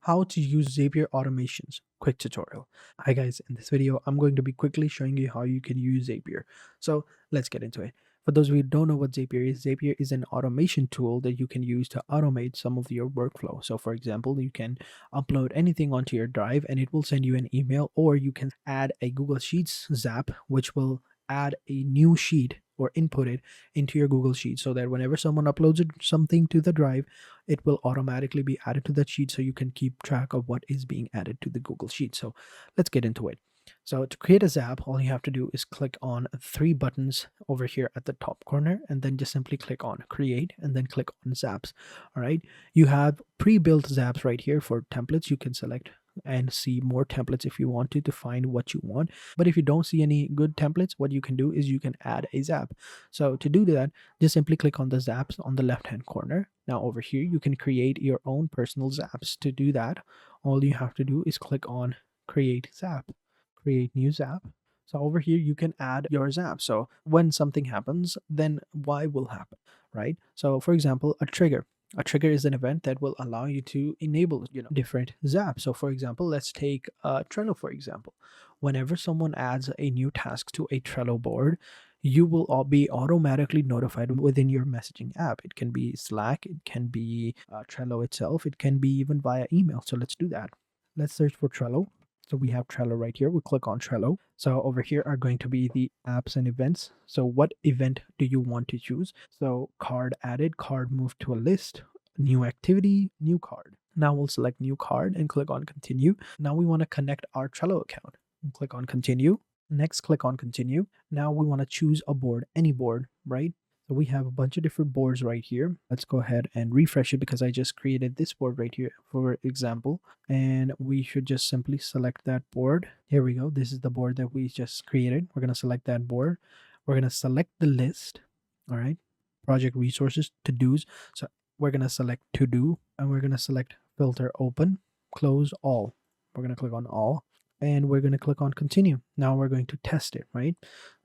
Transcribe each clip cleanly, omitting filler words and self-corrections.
how to use Zapier automations quick tutorial. Hi guys, in this video I'm going to be quickly showing you how you can use Zapier. So let's get into it. For those of you who don't know what Zapier is an automation tool that you can use to automate some of your workflow. So for example, you can upload anything onto your drive and it will send you an email, or you can add a Google Sheets Zap which will add a new sheet or input it into your Google Sheet, so that whenever someone uploads something to the drive, it will automatically be added to that sheet, so you can keep track of what is being added to the Google Sheet. So let's get into it. So to create a Zap, all you have to do is click on three buttons over here at the top corner, and then just simply click on create and then click on Zaps. All right. You have pre-built Zaps right here for templates. You can select and see more templates if you want to find what you want. But if you don't see any good templates, what you can do is you can add a Zap. So to do that, just simply click on the Zaps on the left hand corner. Now over here, you can create your own personal Zaps. To do that, all you have to do is click on create Zap, create new Zap. So over here, you can add your Zap. So when something happens, then why will happen, right? So for example, a trigger. A trigger is an event that will allow you to enable, different Zaps. So for example, let's take Trello, for example. Whenever someone adds a new task to a Trello board, you will all be automatically notified within your messaging app. It can be Slack, it can be Trello itself, it can be even via email. So let's do that. Let's search for Trello. So we have Trello right here. We'll click on Trello. So over here are going to be the apps and events. So what event do you want to choose? So card added, card moved to a list, new activity, new card. Now we'll select new card and click on continue. Now we want to connect our Trello account. Click on continue. Next, click on continue. Now we want to choose a board, any board, right? So we have a bunch of different boards right here. Let's go ahead and refresh it because I just created this board right here, for example. And we should just simply select that board. Here we go. This is the board that we just created. We're going to select that board. We're going to select the list. All right. Project resources, to-dos. So we're going to select to do, and we're going to select filter open, close all. We're going to click on all, and we're going to click on continue. Now we're going to test it, right?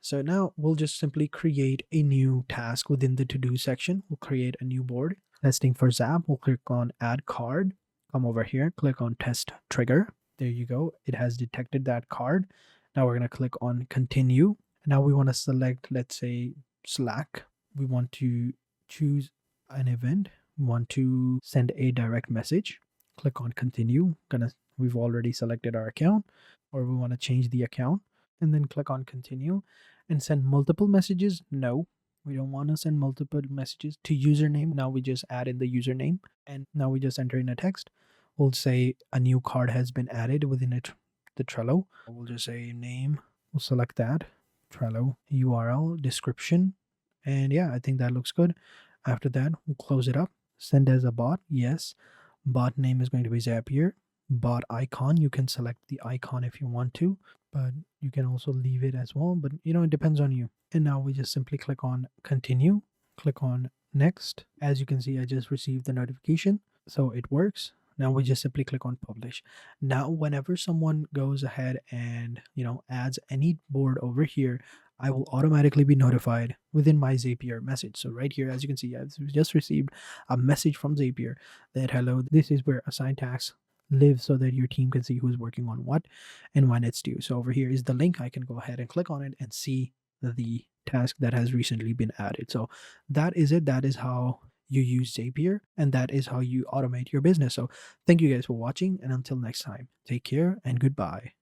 So now we'll just simply create a new task within the to-do section. We'll create a new board. Testing for Zap, we'll click on add card. Come over here, click on test trigger. There you go. It has detected that card. Now we're going to click on continue. Now we want to select, let's say, Slack. We want to choose an event. We want to send a direct message. Click on continue. We've already selected our account, or we want to change the account, and then click on continue. And send multiple messages. No, we don't want to send multiple messages. To username, now we just add in the username, and now we just enter in a text. We'll say a new card has been added within it, the Trello. We'll just say name. We'll select that, Trello, URL, description, and yeah, I think that looks good. After that, we'll close it up. Send as a bot, yes. Bot name is going to be Zapier. Bot icon, you can select the icon if you want to, but you can also leave it as well, but it depends on you. And now we just simply click on continue, click on next. As you can see, I just received the notification, so it works. Now we just simply click on publish. Now whenever someone goes ahead and adds any board over here, I will automatically be notified within my Zapier message. So right here, as you can see, I've just received a message from Zapier that, hello, this is where assigned tasks live, so that your team can see who's working on what and when it's due. So over here is the link. I can go ahead and click on it and see the task that has recently been added. So that is it. That is how you use Zapier, and that is how you automate your business. So thank you guys for watching, and until next time, take care and goodbye.